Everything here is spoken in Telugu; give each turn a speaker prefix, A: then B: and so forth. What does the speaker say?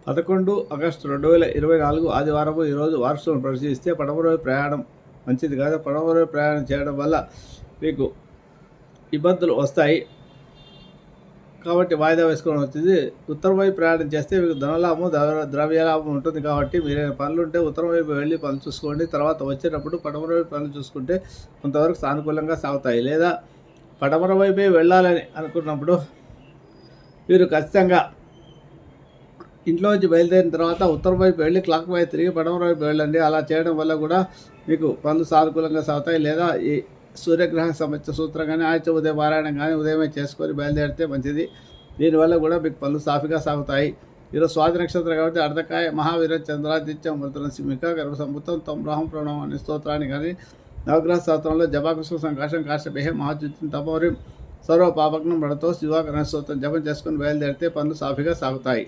A: 11 ఆగస్టు 2024 ఆదివారం ఈరోజు వారసులను పరిశీలిస్తే పడమర ప్రయాణం మంచిది కాదు. పడమర ప్రయాణం చేయడం వల్ల మీకు ఇబ్బందులు వస్తాయి కాబట్టి వాయిదా వేసుకోవడం వచ్చింది. ఉత్తరం వైపు ప్రయాణం చేస్తే మీకు ధనలాభం ద్రవ్యలాభం ఉంటుంది కాబట్టి మీరు పనులు ఉంటే ఉత్తరం వైపు వెళ్ళి పనులు చూసుకోండి. తర్వాత వచ్చేటప్పుడు పడమర వైపు పనులు చూసుకుంటే కొంతవరకు సానుకూలంగా సాగుతాయి. లేదా పడమర వైపే వెళ్ళాలని అనుకున్నప్పుడు మీరు ఖచ్చితంగా ఇంట్లోంచి బయలుదేరిన తర్వాత ఉత్తరం వైపు వెళ్ళి క్లాక్ వైపు తిరిగి పడమర వైపు వెళ్ళండి. అలా చేయడం వల్ల కూడా మీకు పనులు సానుకూలంగా సాగుతాయి. లేదా ఈ సూర్యగ్రహం సంబంధించిన సూత్రం కానీ ఆదిత్య ఉదయ పారాయణం కానీ ఉదయమే చేసుకొని బయలుదేరితే మంచిది. దీనివల్ల కూడా మీకు పనులు సాఫీగా సాగుతాయి. ఈరోజు స్వాతి నక్షత్రం కాబట్టి అర్ధకాయ మహావీర చంద్రాదిత్యం మృతుల సింహిక గర్భ సంపుతం తం బ్రాహ్మ ప్రణవం అనే స్తోత్రాన్ని కానీ నవగ్రహ స్తోత్రంలో జపాకుశ సంకాశం కాశపేహ మహాద్యుతం తపోరిం సర్వ పాపగ్నం పడతో శివాకరణ స్తోత్రం జపం చేసుకుని బయలుదేరితే పనులు సాఫీగా సాగుతాయి.